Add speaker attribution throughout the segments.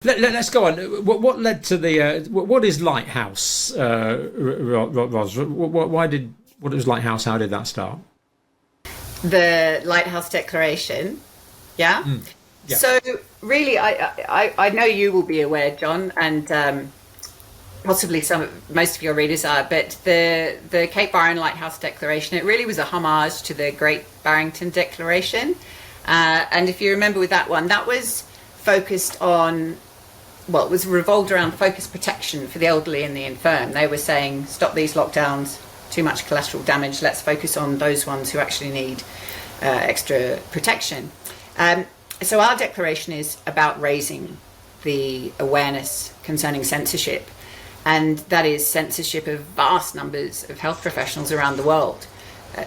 Speaker 1: Let's go on. What led to the? What is Lighthouse, Ros? What was Lighthouse? How did that start?
Speaker 2: The Lighthouse Declaration. Yeah.
Speaker 1: Yeah.
Speaker 2: So really, I know you will be aware, John, and possibly most of your readers are, but the Cape Byron Lighthouse Declaration, it really was a homage to the Great Barrington Declaration. And if you remember with that one, that was focused on, well, it was revolved around focused protection for the elderly and the infirm. They were saying, stop these lockdowns, too much collateral damage, let's focus on those ones who actually need extra protection. So our declaration is about raising the awareness concerning censorship, and that is censorship of vast numbers of health professionals around the world,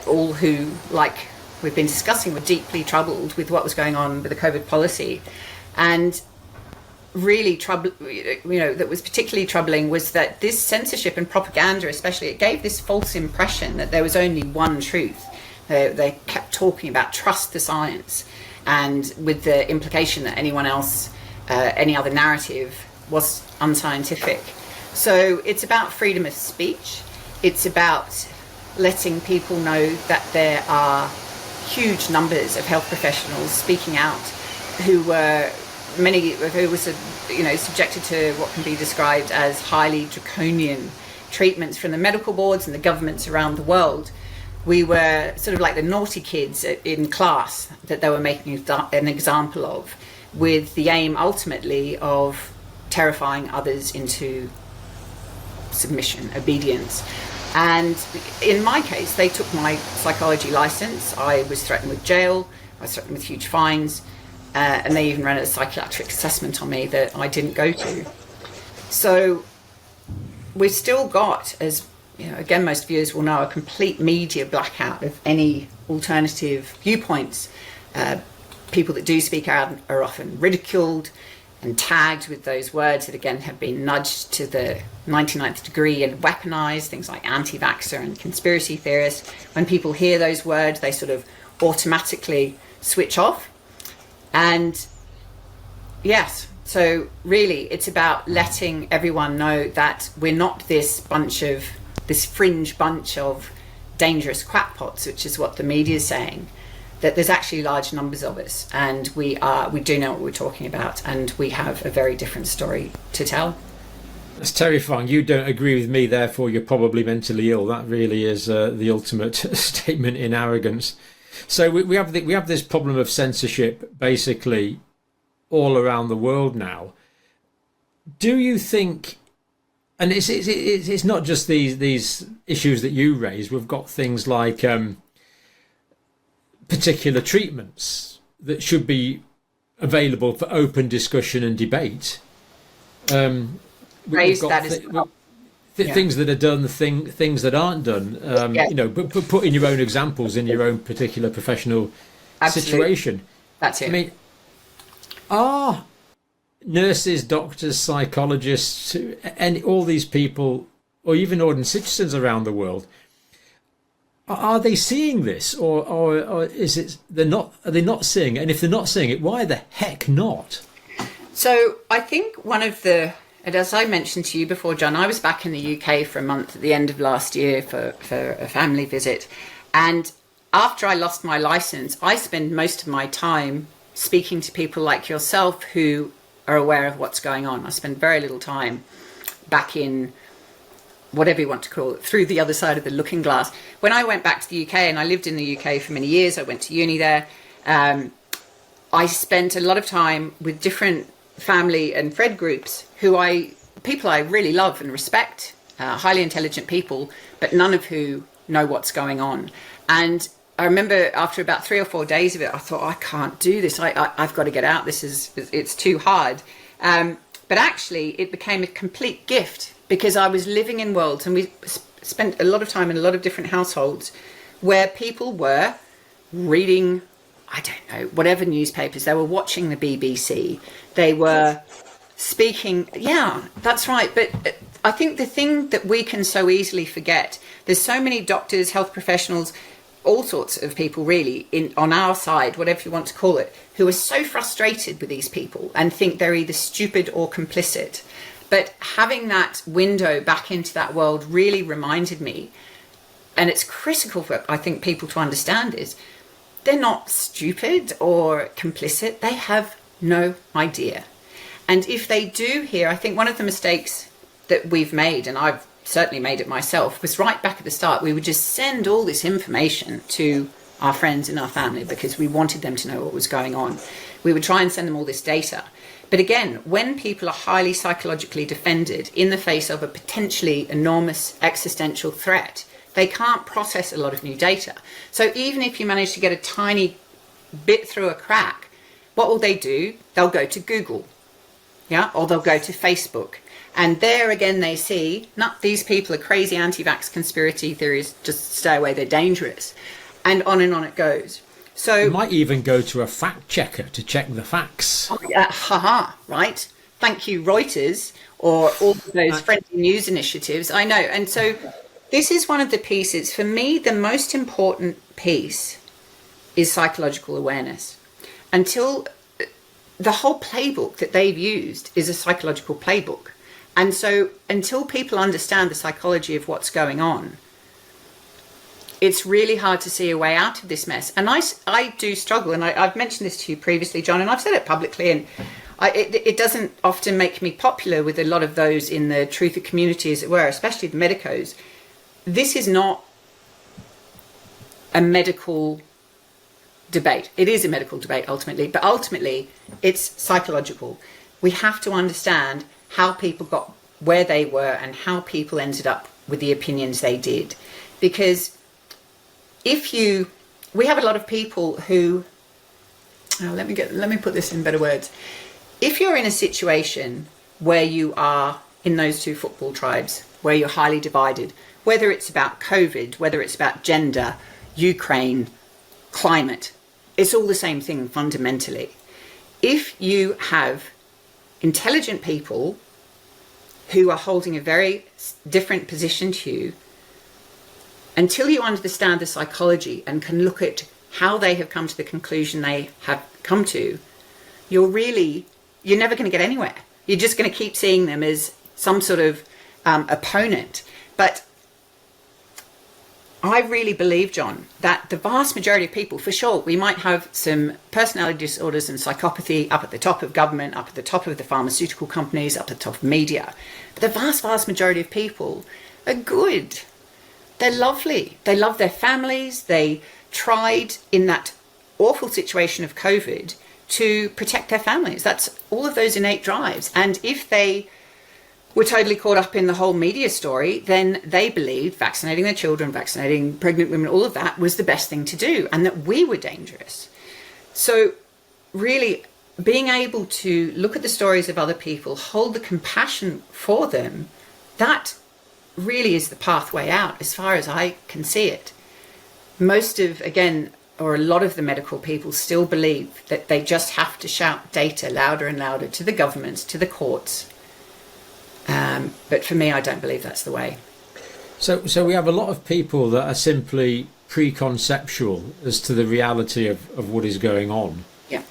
Speaker 2: all who, like we've been discussing, were deeply troubled with what was going on with the COVID policy. And really that was particularly troubling was that this censorship and propaganda especially, it gave this false impression that there was only one truth. They kept talking about trust the science, and with the implication that anyone else, any other narrative was unscientific. So it's about freedom of speech. It's about letting people know that there are huge numbers of health professionals speaking out who were subjected to what can be described as highly draconian treatments from the medical boards and the governments around the world. We were sort of like the naughty kids in class that they were making an example of, with the aim ultimately of terrifying others into submission, obedience. And in my case, they took my psychology license. I was threatened with jail. I was threatened with huge fines. And they even ran a psychiatric assessment on me that I didn't go to. So we've still got, as you know, again, most viewers will know, a complete media blackout of any alternative viewpoints. People that do speak out are often ridiculed and tagged with those words that, again, have been nudged to the 99th degree and weaponized, things like anti-vaxxer and conspiracy theorist. When people hear those words, they sort of automatically switch off. And yes, so really it's about letting everyone know that we're not this fringe bunch of dangerous crackpots, which is what the media is saying, that there's actually large numbers of us, and we do know what we're talking about, and we have a very different story to tell.
Speaker 1: That's terrifying. You don't agree with me, therefore you're probably mentally ill. That really is the ultimate statement in arrogance. So we have this problem of censorship basically all around the world now. Do you think, and it's not just these issues that you raise, we've got things like particular treatments that should be available for open discussion and debate.
Speaker 2: Raise that as well.
Speaker 1: Things that are done, things that aren't done. But put in your own examples in your own particular professional situation.
Speaker 2: That's it.
Speaker 1: I mean, are nurses, doctors, psychologists, and all these people, or even ordinary citizens around the world, are they seeing this, or is it they're not? Are they not seeing it? And if they're not seeing it, why the heck not?
Speaker 2: So I think and as I mentioned to you before, John, I was back in the UK for a month at the end of last year for a family visit. And after I lost my license, I spend most of my time speaking to people like yourself who are aware of what's going on. I spend very little time back in, whatever you want to call it, through the other side of the looking glass. When I went back to the UK, and I lived in the UK for many years, I went to uni there, I spent a lot of time with different family and friend groups people I really love and respect, highly intelligent people, but none of who know what's going on. And I remember after about 3 or 4 days of it, I thought, I can't do this. I've got to get out. It's too hard. But actually it became a complete gift, because I was living in worlds, and we spent a lot of time in a lot of different households where people were reading, I don't know, whatever newspapers, they were watching the BBC, they were speaking. Yeah, that's right. But I think the thing that we can so easily forget, there's so many doctors, health professionals, all sorts of people really on our side, whatever you want to call it, who are so frustrated with these people and think they're either stupid or complicit. But having that window back into that world really reminded me, and it's critical for, I think, people to understand, is they're not stupid or complicit. They have no idea. And if they do hear, I think one of the mistakes that we've made, and I've certainly made it myself, was right back at the start, we would just send all this information to our friends and our family because we wanted them to know what was going on. We would try and send them all this data. But again, when people are highly psychologically defended in the face of a potentially enormous existential threat, they can't process a lot of new data. So even if you manage to get a tiny bit through a crack, what will they do? They'll go to Google, yeah, or they'll go to Facebook. And there again, they see, these people are crazy anti-vax conspiracy theories, just stay away, they're dangerous. And on it goes. So
Speaker 1: you might even go to a fact checker to check the facts.
Speaker 2: Oh, yeah, right? Thank you, Reuters, or all of those friendly news initiatives. I know. And so this is one of the pieces. For me, the most important piece is psychological awareness. Until the whole playbook that they've used is a psychological playbook. And so until people understand the psychology of what's going on, it's really hard to see a way out of this mess. And I do struggle, and I've mentioned this to you previously, John, and I've said it publicly, and it doesn't often make me popular with a lot of those in the truther community, as it were, especially the medicos. This is not a medical debate. It is a medical debate ultimately, but ultimately it's psychological. We have to understand how people got where they were and how people ended up with the opinions they did. Because we have a lot of people who, let me put this in better words. If you're in a situation where you are in those two football tribes, where you're highly divided, whether it's about COVID, whether it's about gender, Ukraine, climate, it's all the same thing fundamentally. If you have intelligent people who are holding a very different position to you, until you understand the psychology and can look at how they have come to the conclusion they have come to, you're never going to get anywhere. You're just going to keep seeing them as some sort of opponent. But I really believe, John, that the vast majority of people, for sure, we might have some personality disorders and psychopathy up at the top of government, up at the top of the pharmaceutical companies, up at the top of media. But the vast, vast majority of people are good. They're lovely. They love their families. They tried in that awful situation of COVID to protect their families. That's all of those innate drives. And if they were totally caught up in the whole media story, then they believed vaccinating their children, vaccinating pregnant women, all of that was the best thing to do, and that we were dangerous. So really being able to look at the stories of other people, hold the compassion for them, that really is the pathway out as far as I can see it. Most of, again, or a lot of the medical people still believe that they just have to shout data louder and louder to the governments, to the courts. But for me, I don't believe that's the way.
Speaker 1: So we have a lot of people that are simply preconceptual as to the reality of what is going on.
Speaker 2: Yeah.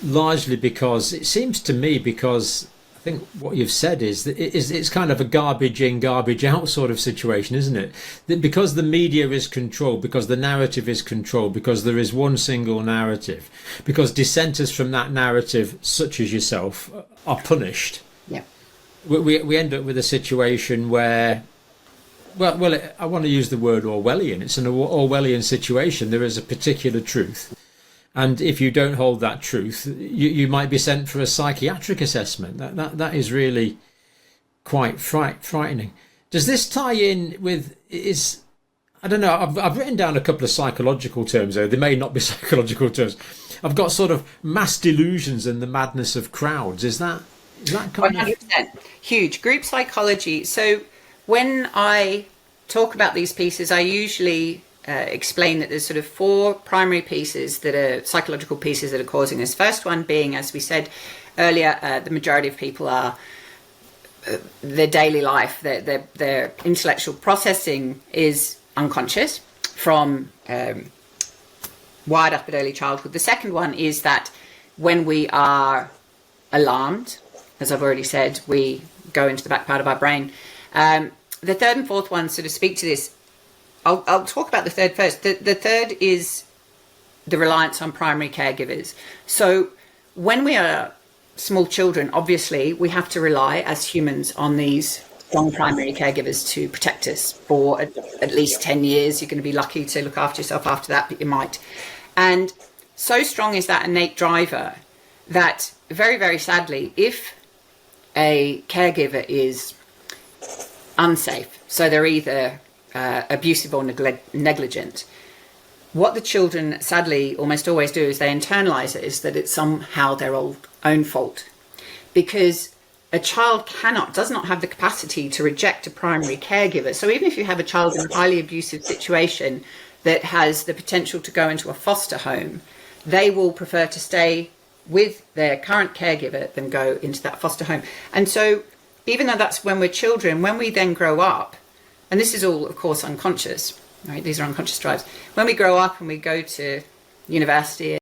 Speaker 1: Largely because it seems to me, because I think what you've said is that it's kind of a garbage in, garbage out sort of situation, isn't it? That because the media is controlled, because the narrative is controlled, because there is one single narrative, because dissenters from that narrative, such as yourself, are punished.
Speaker 2: Yeah.
Speaker 1: We end up with a situation where, well, I want to use the word Orwellian. It's an Orwellian situation. There is a particular truth. And if you don't hold that truth, you might be sent for a psychiatric assessment. That is really quite frightening. Does this tie in with, I don't know, I've written down a couple of psychological terms, though. They may not be psychological terms. I've got sort of mass delusions and the madness of crowds. Is that kind
Speaker 2: 100%. Huge. Group psychology. So when I talk about these pieces, I usually explain that there's sort of four primary pieces that are psychological pieces that are causing this. First one being, as we said earlier, the majority of people are their daily life, their intellectual processing is unconscious. from wired up at early childhood. The second one is that when we are alarmed, as I've already said, we go into the back part of our brain. The third and fourth one sort of speak to this. I'll talk about the third first. The third is the reliance on primary caregivers. So when we are small children, obviously we have to rely as humans on these strong primary caregivers to protect us for at least 10 years. You're going to be lucky to look after yourself after that, but you might. And so strong is that innate driver that very, very sadly, if a caregiver is unsafe, so they're either abusive or negligent, what the children sadly almost always do is they internalize it, is that it's somehow their own fault. Because a child does not have the capacity to reject a primary caregiver. So even if you have a child in a highly abusive situation that has the potential to go into a foster home, they will prefer to stay with their current caregiver than go into that foster home. And so even though that's when we're children, when we then grow up, and this is all, of course, unconscious, right? These are unconscious drives. When we grow up and we go to university